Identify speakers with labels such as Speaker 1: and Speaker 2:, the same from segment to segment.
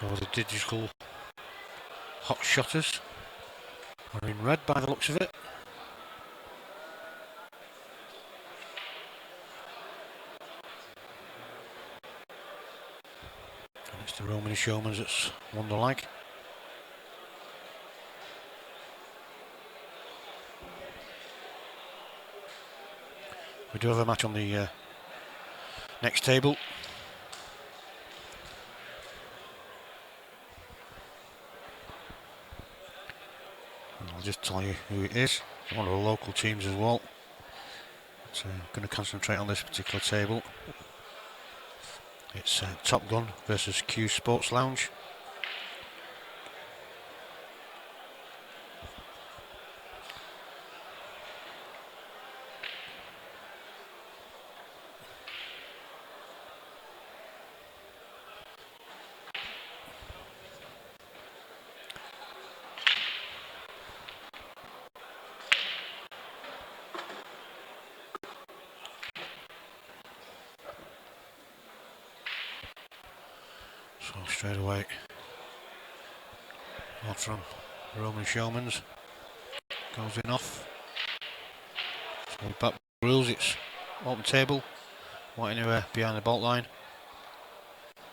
Speaker 1: So the digital hot shotters are in red by the looks of it. And it's the Romany Showmans that's won the leg. We do have a match on the next table. And I'll just tell you who it is. It's one of the local teams as well. So I'm going to concentrate on this particular table. It's Top Gun versus Q Sports Lounge. So straight away, one from Roman Showmans goes in off. So back rules, it's open table, right anywhere behind the bolt line.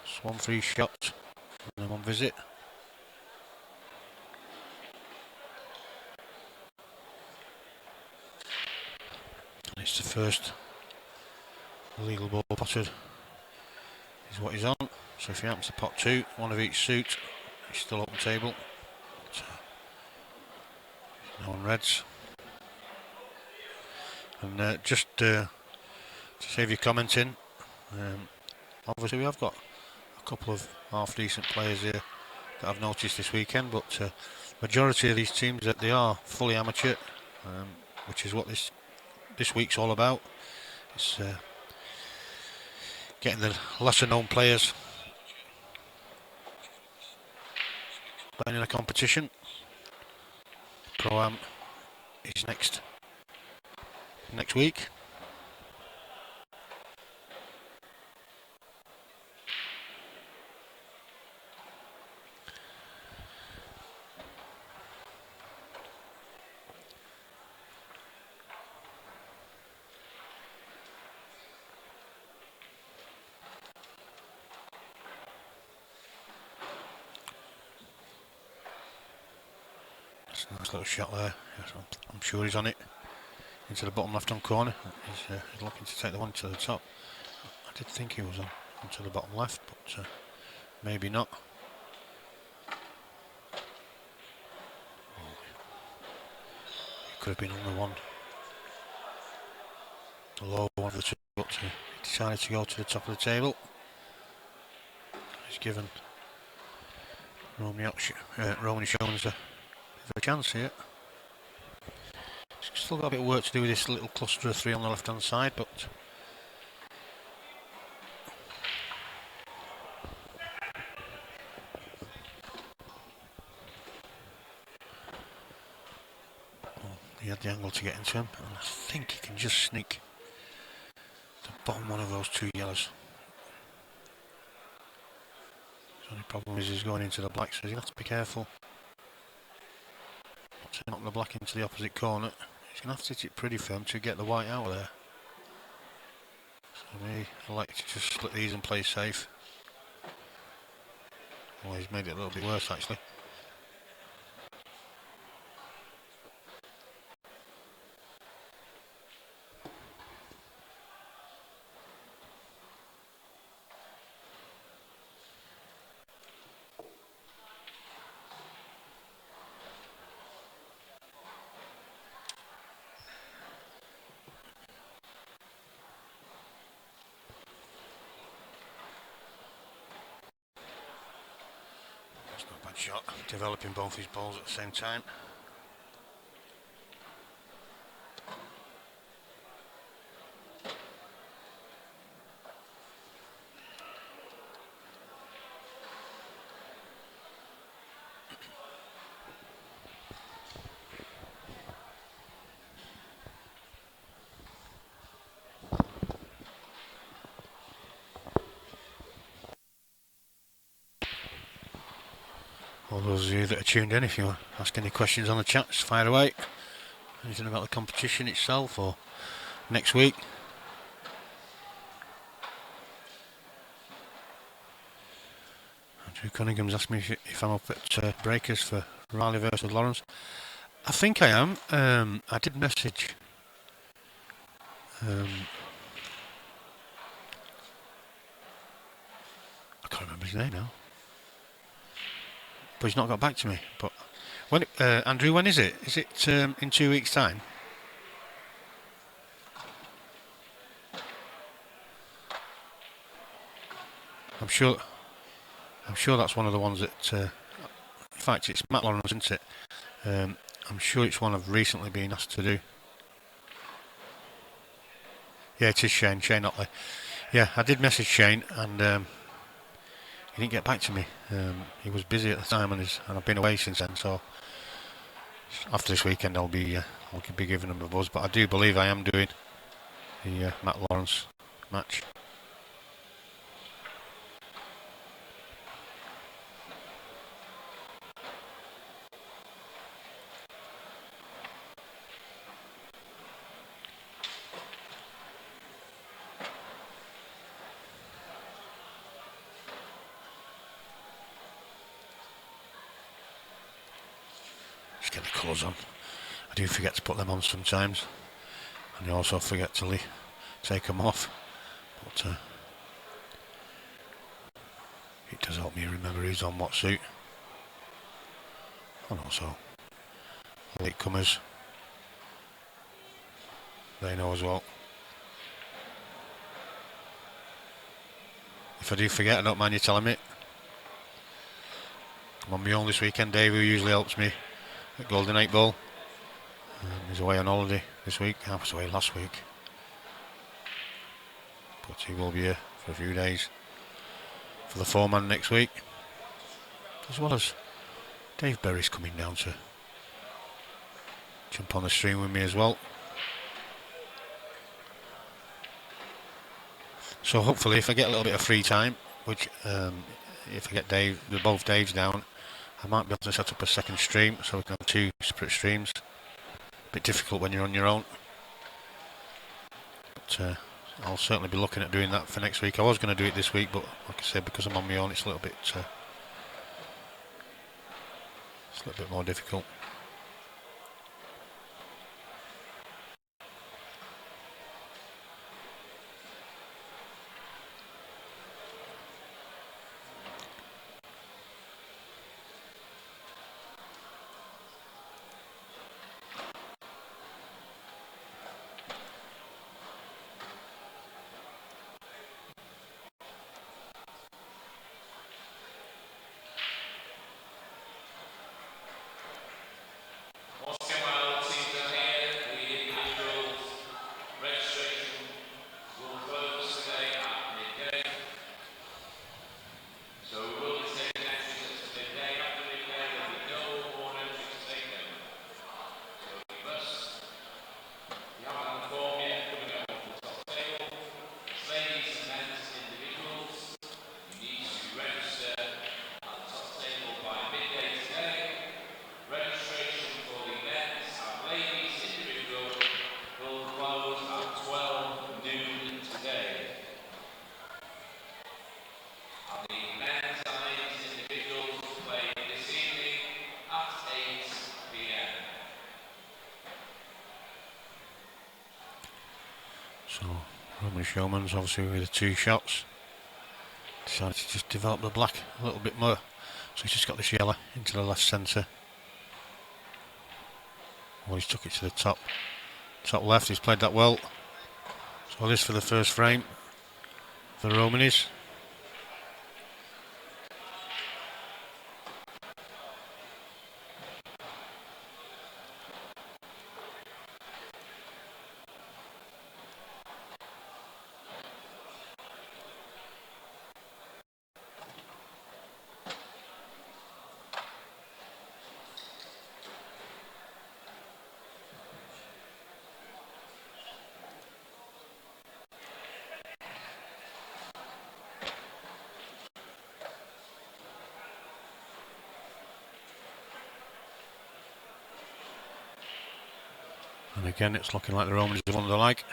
Speaker 1: It's 1 free shot and then 1 visit. And it's the first illegal ball potted is what he's on. So if he happens to pot 2, 1 of each suit, he's still open table. So, no one reds. And just to save you commenting, obviously we have got a couple of half decent players here that I've noticed this weekend, but majority of these teams that they are fully amateur, which is what this week's all about. It's getting the lesser known players playing in a competition. Pro-Am is next week. That's a nice little shot there. Yes, I'm sure he's on it. Into the bottom left hand corner. He's looking to take the one to the top. I did think he was onto the bottom left, but maybe not. It could have been on the low one of the two, but he decided to go to the top of the table. He's given Romany Showmans a chance here. Still got a bit of work to do with this little cluster of 3 on the left hand side, but he had the angle to get into him, and I think he can just sneak the bottom one of those 2 yellows. The only problem is he's going into the black, so he's going to have to be careful. To knock the black into the opposite corner, he's going to have to hit it pretty firm to get the white out of there. So me, I like to just split these and play safe. Well, he's made it a little bit worse actually. Shot, developing both his balls at the same time. all those of you that are tuned in, if you ask any questions on the chat, just fire away. Anything about the competition itself or next week. Andrew Cunningham's asked me if I'm up at Breakers for Riley versus Lawrence. I think I am. I did message I can't remember his name now, but he's not got back to me. But when Andrew, when is it? Is it in 2 weeks' time? I'm sure that's one of the ones that. In fact, it's Matt Lawrence, isn't it? I'm sure it's one I've recently been asked to do. Yeah, it is Shane Otley. Yeah, I did message Shane and he didn't get back to me. He was busy at the time and I've been away since then. So after this weekend, I'll be giving him a buzz. But I do believe I am doing the Matt Lawrence match. Just get the colours on. I do forget to put them on sometimes, and I also forget to take them off. But it does help me remember who's on what suit, and also latecomers, they know as well. If I do forget, I don't mind you telling me. I'm on my own this weekend. Dave, who usually helps me at Golden 8 Bowl, he's away on holiday this week. I was away last week, but he will be here for a few days for the 4-man next week, as well as Dave Berry's coming down to jump on the stream with me as well. So hopefully, if I get a little bit of free time, which if I get both Daves down, I might be able to set up a second stream so we can have 2 separate streams. A bit difficult when you're on your own, but I'll certainly be looking at doing that for next week. I was going to do it this week, but like I said, because I'm on my own, it's a little bit more difficult. So Roman Showman's obviously with the 2 shots. Decided to just develop the black a little bit more. So he's just got this yellow into the left centre. Well, he's took it to the top left. He's played that well. So this for the first frame for Romanis. And again, it's looking like the Romans want the like.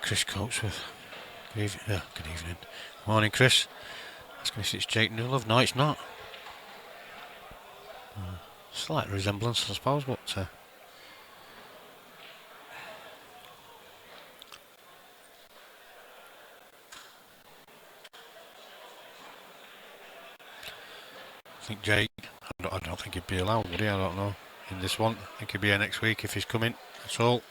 Speaker 1: Chris Coatsworth. Good evening. Morning, Chris. Asking if it's Jake Newlove. No, it's not. Slight resemblance, I suppose, but I think Jake, I don't think he'd be allowed, would he? I don't know. In this one, I think he'd be here next week if he's coming. That's all.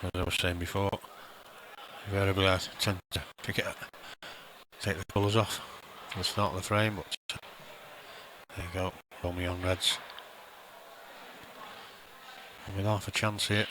Speaker 1: And, as I was saying before, invariably I tend to take the colours off for the start of the frame, but there you go, Romeo on reds. And with half a chance here.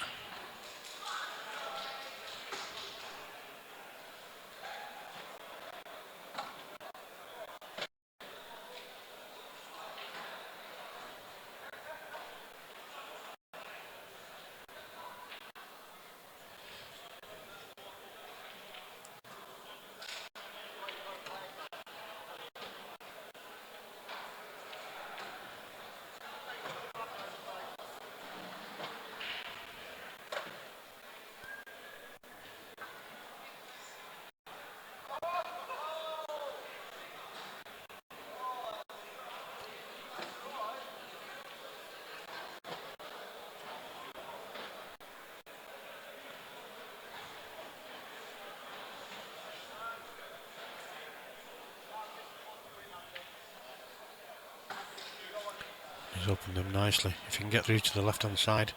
Speaker 1: He's opened them nicely. If he can get through to the left hand side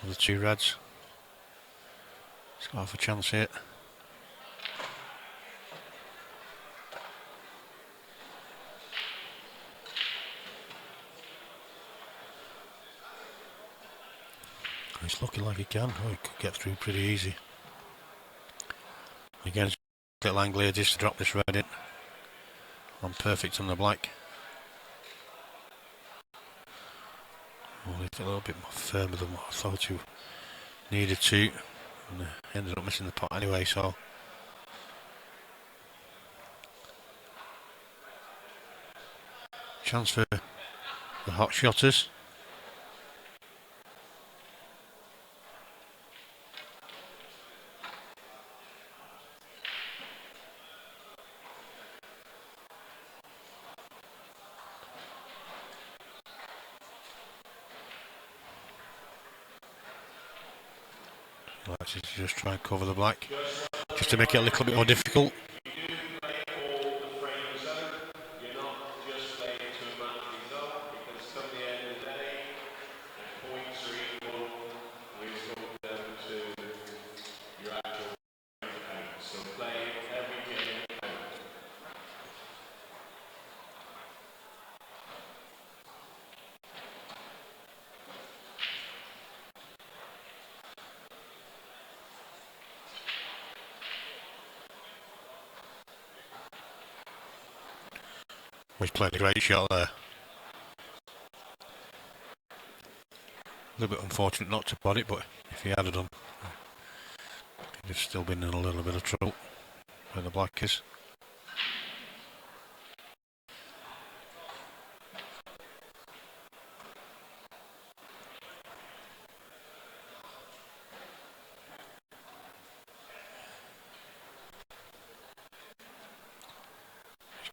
Speaker 1: of the two reds, he's got half a chance here. It's looking like he can. Oh, he could get through pretty easy. Again, it's a little angle here just to drop this red in. I'm perfect on the black. Oh, it's a little bit more firmer than what I thought you needed to. And ended up missing the pot anyway, so. Chance for the hot shotters. Let's just try and cover the black, just to make it a little bit more difficult. He's played a great shot there. A little bit unfortunate not to pot it, but if he had done, he'd have still been in a little bit of trouble where the black is.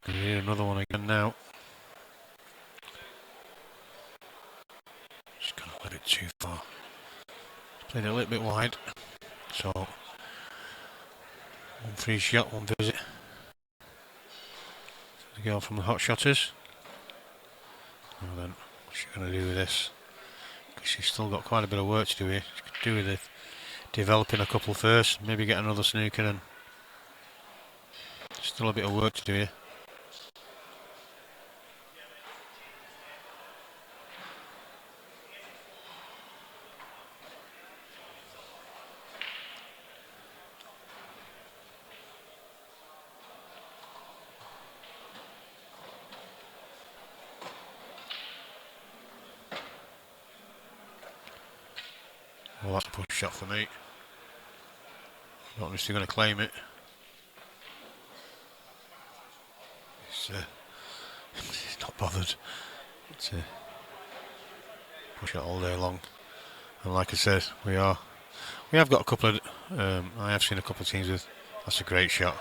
Speaker 1: Gonna hear another one again now. Just gone a little bit too far. Played it a little bit wide. So, one free shot, one visit. The girl from the hot shotters. Now then, what's she going to do with this? Because she's still got quite a bit of work to do here. She could do with it. Developing a couple first, maybe get another snooker, and still a bit of work to do here. Well, that's a push shot for me. Not obviously going to claim it. He's not bothered. It's a push shot all day long. And like I said, we have got a couple of. I have seen a couple of teams with. That's a great shot.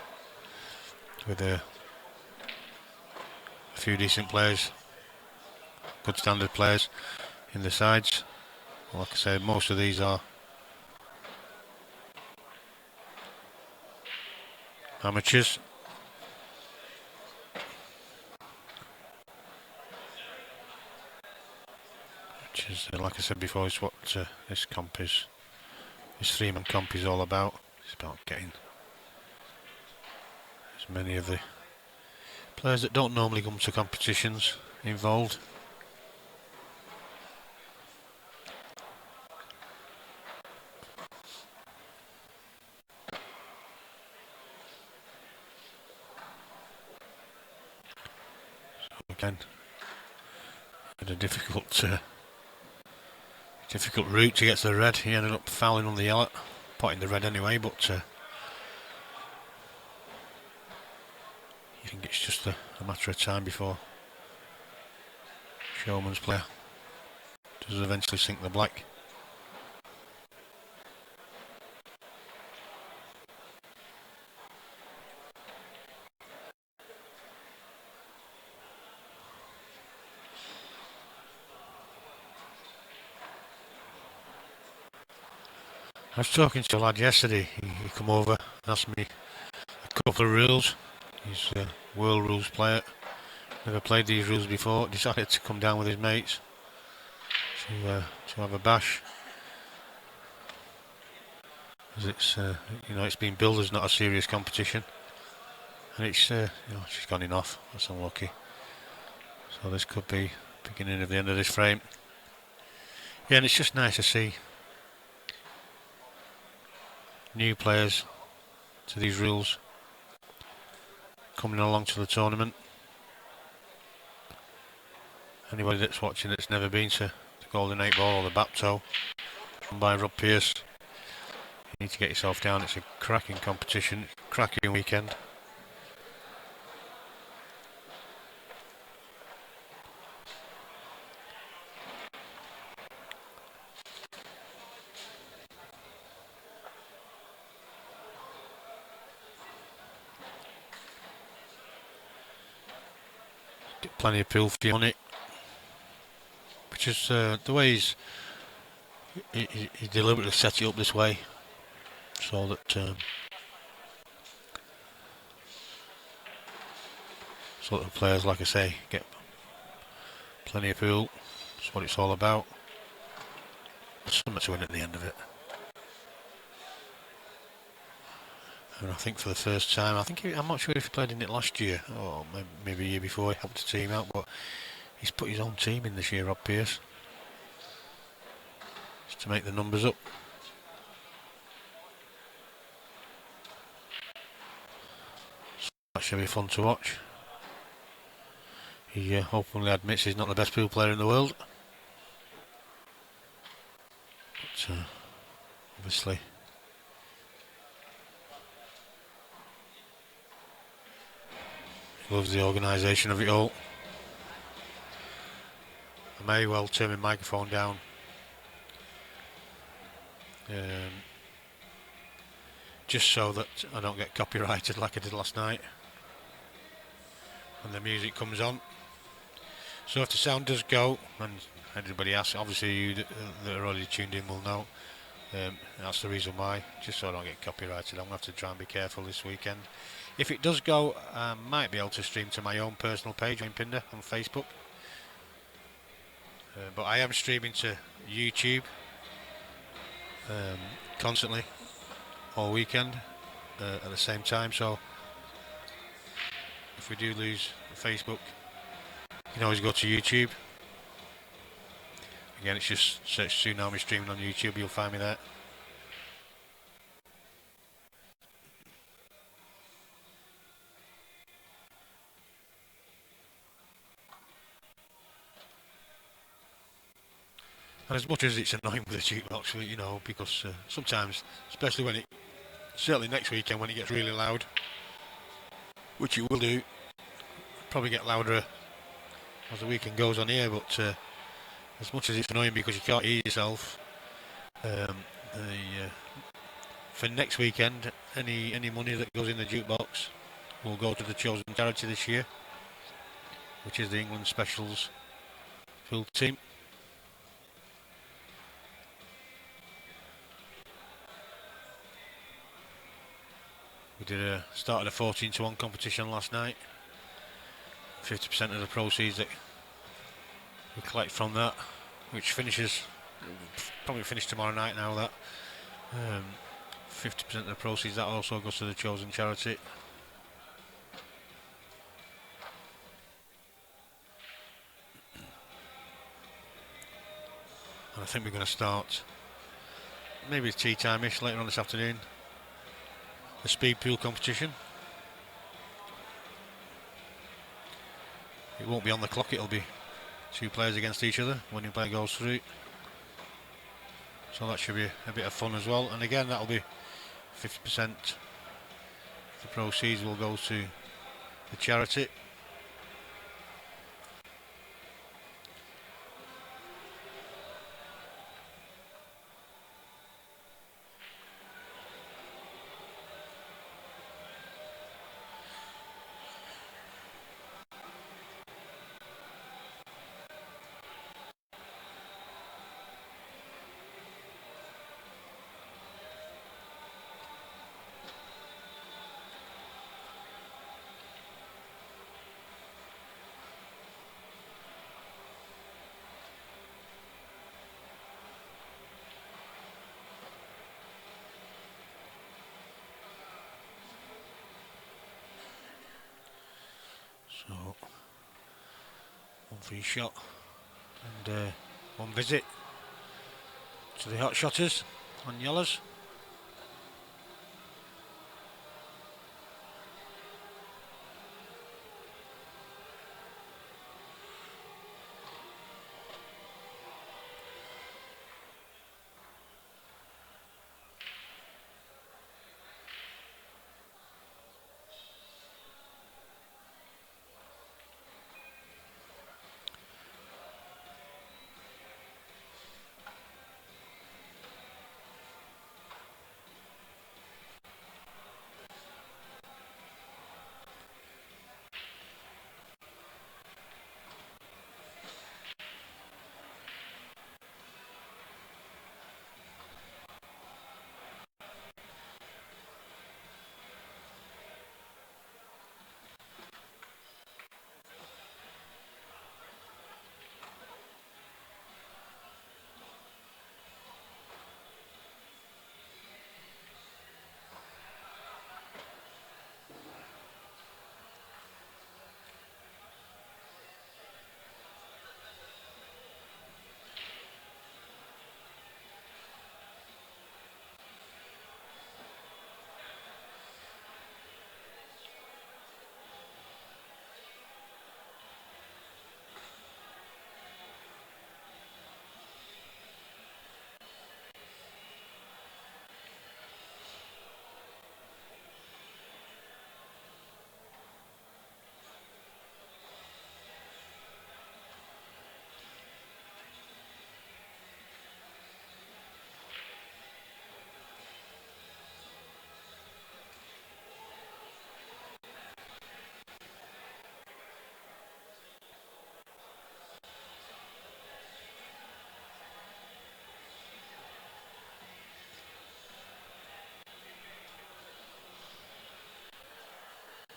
Speaker 1: With a few decent players, good standard players in the sides. Like I said, most of these are amateurs. Which is, like I said before, is what this comp is. This three-man comp is all about. It's about getting as many of the players that don't normally come to competitions involved. So again, had a difficult route to get to the red. He ended up fouling on the yellow, potting the red anyway, but I think it's just a matter of time before Showman's player does eventually sink the black. I was talking to a lad yesterday. He come over and asked me a couple of rules. He's a world rules player. Never played these rules before. Decided to come down with his mates to have a bash. As it's it's been billed as not a serious competition, and it's she's gone in off. That's unlucky. So this could be beginning of the end of this frame. Yeah, and it's just nice to see new players to these rules coming along to the tournament. Anybody that's watching that's never been to the Golden 8 Ball or the Bapto run by Rob Pearce, you need to get yourself down. It's a cracking competition, cracking weekend. Plenty of pool fee on it, which is the way he deliberately set it up this way, so that the players, like I say, get plenty of pool. That's what it's all about. There's something to win at the end of it. And I think for the first time, I'm not sure if he played in it last year or maybe a year before. He helped the team out, but he's put his own team in this year, Rob Pearce, just to make the numbers up. So that should be fun to watch. He openly admits he's not the best pool player in the world, but obviously he loves the organisation of it all. I may well turn my microphone down just so that I don't get copyrighted like I did last night. and the music comes on. So if the sound does go, and anybody asks, obviously you that are already tuned in will know, that's the reason why, just so I don't get copyrighted. I'm going to have to try and be careful this weekend. If it does go, I might be able to stream to my own personal page, Wayne Pinder, on Facebook. But I am streaming to YouTube constantly, all weekend, at the same time, so if we do lose Facebook, you can always go to YouTube. Again, it's just search Tsunami streaming on YouTube, you'll find me there. And as much as it's annoying with the jukebox, you know, because sometimes, especially when certainly next weekend when it gets really loud, which it will do, probably get louder as the weekend goes on here, but as much as it's annoying because you can't hear yourself, for next weekend, any money that goes in the jukebox will go to the chosen charity this year, which is the England Specials field team. We did started a 14-1 competition last night. 50% of the proceeds that we collect from that, which finishes, probably finish tomorrow night now, that 50% of the proceeds, that also goes to the chosen charity. And I think we're going to start maybe tea time-ish later on this afternoon, a speed pool competition. It won't be on the clock, it'll be two players against each other, winning player goes through. So that should be a bit of fun as well, and again that'll be 50%. The proceeds will go to the charity. So, one free shot and one visit to the hot shotters on yellows.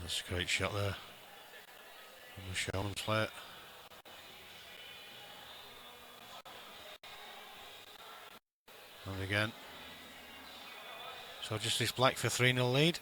Speaker 1: That's a great shot there from the Showman's plate. And again. So just this black for 3-0 lead.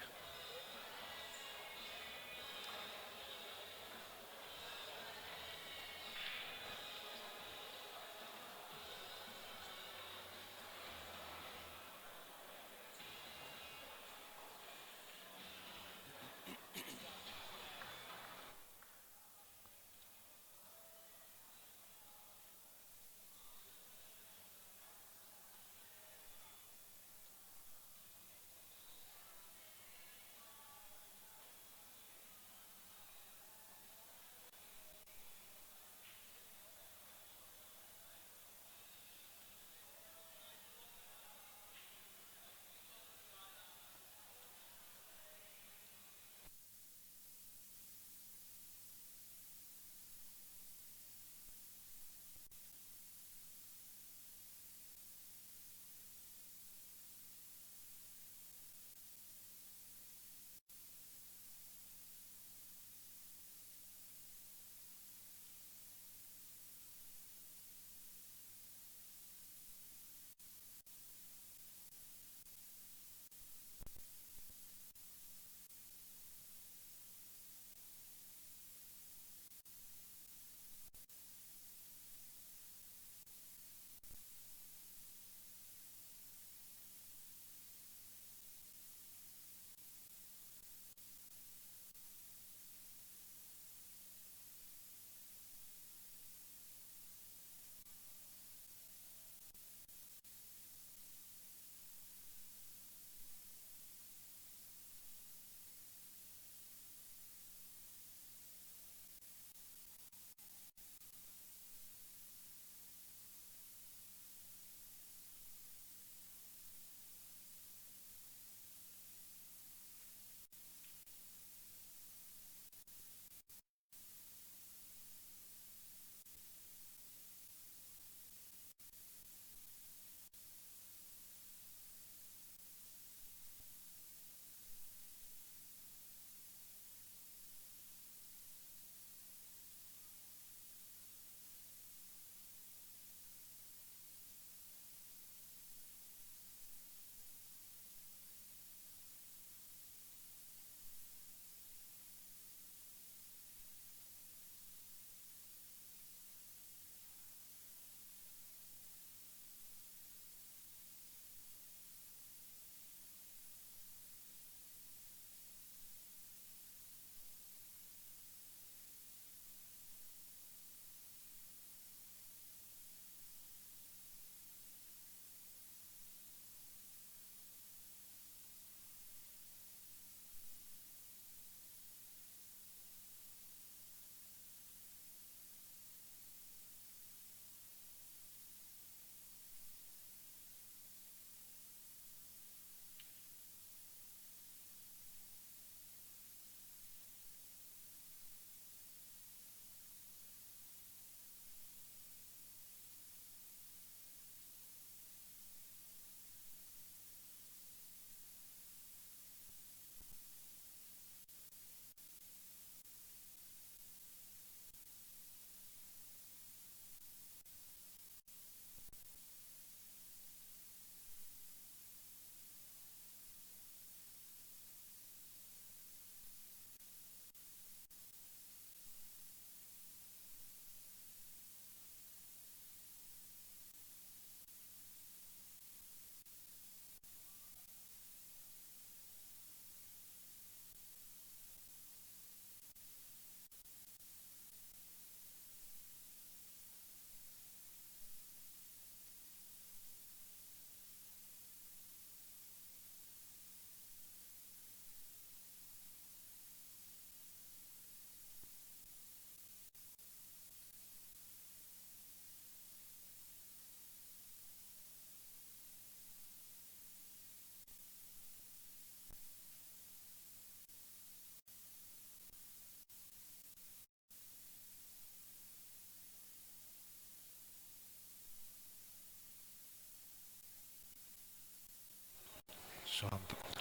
Speaker 1: So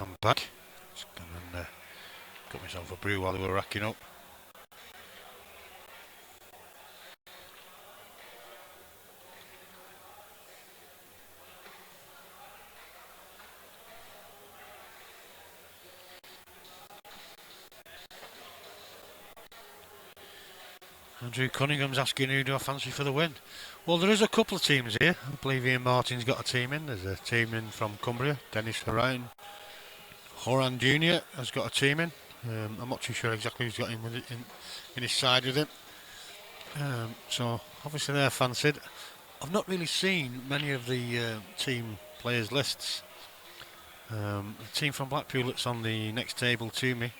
Speaker 1: I'm back. Just gone and Put myself a brew while they were racking up. Andrew Cunningham's asking who do I fancy for the win. Well, there is a couple of teams here. I believe Ian Martin's got a team in. There's a team in from Cumbria. Dennis Horan Jr. has got a team in. I'm not too sure exactly who's got him in his side with him. So obviously they're fancied. I've not really seen many of the team players lists. The team from Blackpool that's on the next table to me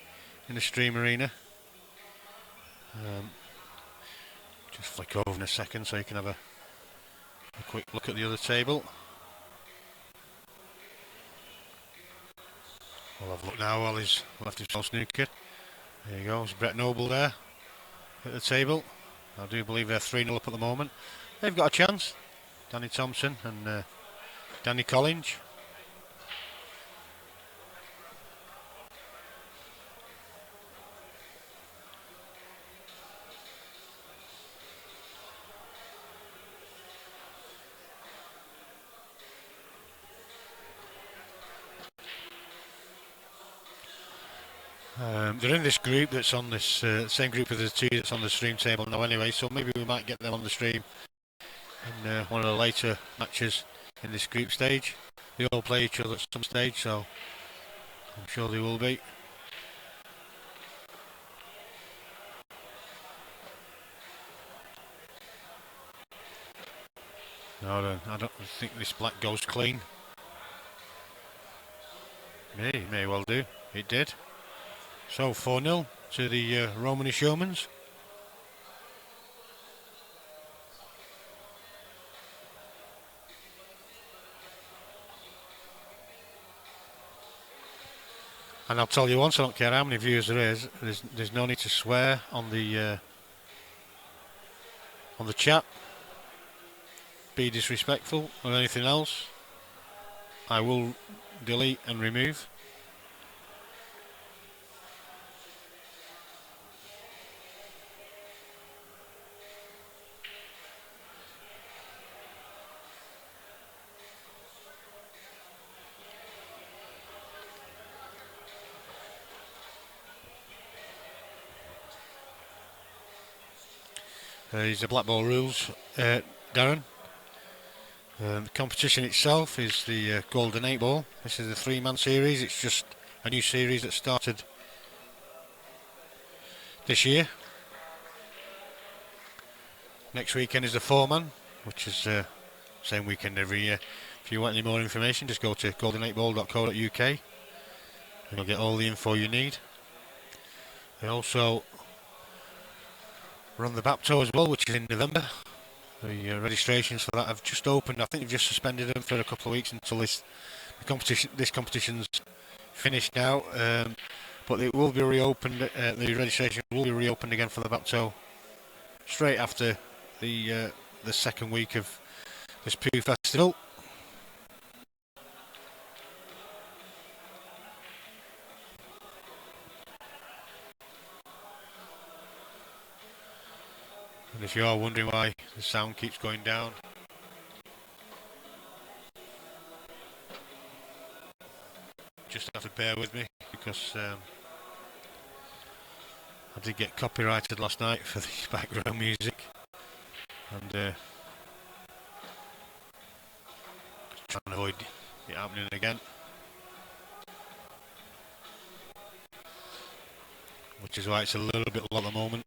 Speaker 1: in the stream arena. Just flick over in a second so you can have a quick look at the other table. We'll have a look now while he's left himself snookered. There you go, it's Brett Noble there at the table. I do believe they're 3-0 up at the moment. They've got a chance. Danny Thompson and Danny Collins. They're in this group that's on this same group as the two that's on the stream table now anyway, so maybe we might get them on the stream in one of the later matches in this group stage. They all play each other at some stage, so I'm sure they will be. No, I don't think this black goes clean. May well do. It did. So 4-0 to the Romany Showmans. And I'll tell you once, I don't care how many viewers there is, there's no need to swear on the chat, be disrespectful or anything else. I will delete and remove. These are Black Ball rules, Darren. The competition itself is the Golden 8 Ball. This is a 3-man series. It's just a new series that started this year. Next weekend is the 4-man, which is same weekend every year. If you want any more information, just go to golden8ball.co.uk and you'll get all the info you need. They also run the Bapto as well, which is in November. The registrations for that have just opened. I think they've just suspended them for a couple of weeks until this competition's finished now. But it will be reopened. The registration will be reopened again for the Bapto straight after the second week of this Pooh Festival. And if you are wondering why the sound keeps going down, just have to bear with me because I did get copyrighted last night for the background music, and trying to avoid it happening again, which is why it's a little bit low at the moment.